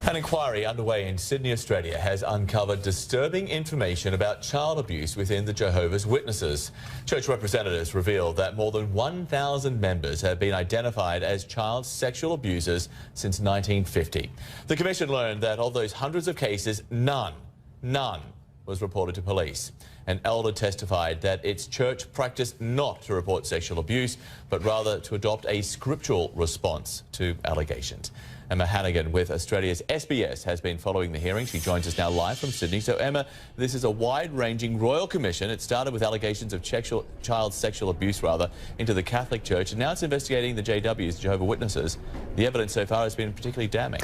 An inquiry underway in Sydney, Australia has uncovered disturbing information about child abuse within the Jehovah's Witnesses. Church representatives revealed that more than 1,000 members have been identified as child sexual abusers since 1950. The Commission learned that of those hundreds of cases, none was reported to police. An elder testified that its church practiced not to report sexual abuse, but rather to adopt a scriptural response to allegations. Emma Hannigan with Australia's SBS has been following the hearing. She joins us now live from Sydney. So, Emma, this is a wide-ranging royal commission. It started with allegations of child sexual abuse, into the Catholic Church, and now it's investigating the JWs, Jehovah's Witnesses. The evidence so far has been particularly damning.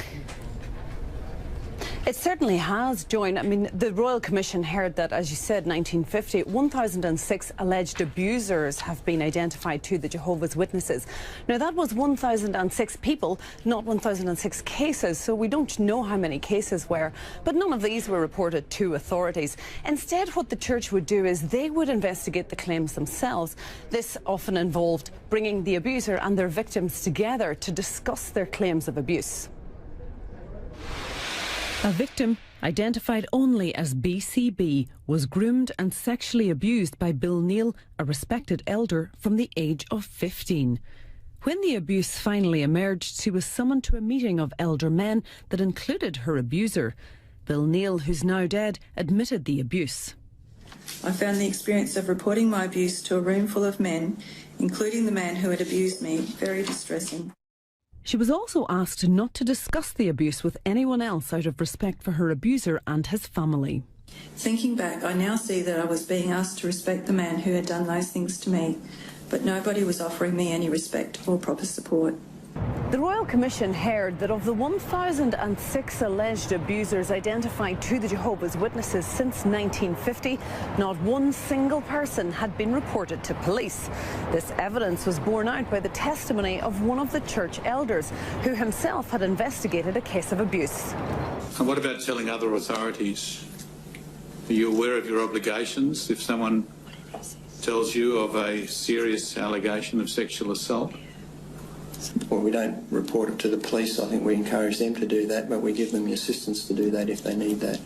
It certainly has, Joan. I mean, the Royal Commission heard that, as you said, 1950, 1,006 alleged abusers have been identified to the Jehovah's Witnesses. Now, that was 1,006 people, not 1,006 cases, so we don't know how many cases were, but none of these were reported to authorities. Instead, what the church would do is they would investigate the claims themselves. This often involved bringing the abuser and their victims together to discuss their claims of abuse. A victim, identified only as BCB, was groomed and sexually abused by Bill Neal, a respected elder, from the age of 15. When the abuse finally emerged, she was summoned to a meeting of elder men that included her abuser. Bill Neal, who's now dead, admitted the abuse. I found the experience of reporting my abuse to a room full of men, including the man who had abused me, very distressing. She was also asked not to discuss the abuse with anyone else out of respect for her abuser and his family. Thinking back, I now see that I was being asked to respect the man who had done those things to me, but nobody was offering me any respect or proper support. The Royal Commission heard that of the 1,006 alleged abusers identified to the Jehovah's Witnesses since 1950, not one single person had been reported to police. This evidence was borne out by the testimony of one of the church elders, who himself had investigated a case of abuse. And what about telling other authorities? Are you aware of your obligations if someone tells you of a serious allegation of sexual assault? Well, we don't report it to the police. I think we encourage them to do that, but we give them the assistance to do that if they need that.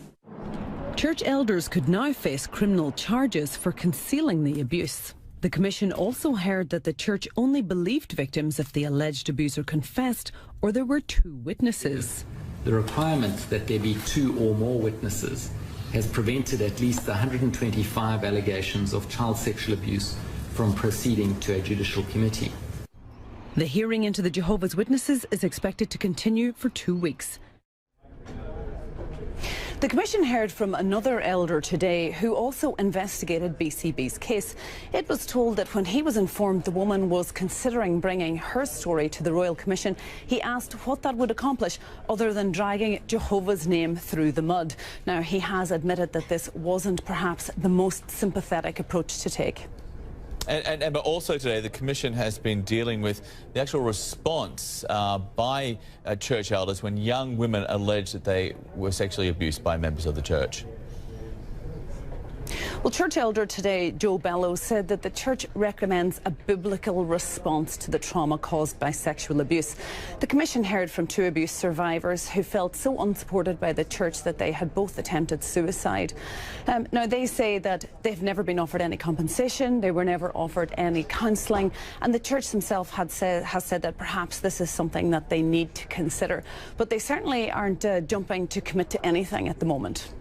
Church elders could now face criminal charges for concealing the abuse. The Commission also heard that the church only believed victims if the alleged abuser confessed or there were two witnesses. The requirement that there be two or more witnesses has prevented at least 125 allegations of child sexual abuse from proceeding to a judicial committee. The hearing into the Jehovah's Witnesses is expected to continue for 2 weeks. The Commission heard from another elder today who also investigated BCB's case. It was told that when he was informed the woman was considering bringing her story to the Royal Commission, he asked what that would accomplish other than dragging Jehovah's name through the mud. Now, he has admitted that this wasn't perhaps the most sympathetic approach to take. But also today, the Commission has been dealing with the actual response by church elders when young women allege that they were sexually abused by members of the church. Well, church elder today, Joe Bellows, said that the church recommends a biblical response to the trauma caused by sexual abuse. The Commission heard from two abuse survivors who felt so unsupported by the church that they had both attempted suicide. Now, they say that they've never been offered any compensation, they were never offered any counselling, and the church themselves has said that perhaps this is something that they need to consider. But they certainly aren't jumping to commit to anything at the moment.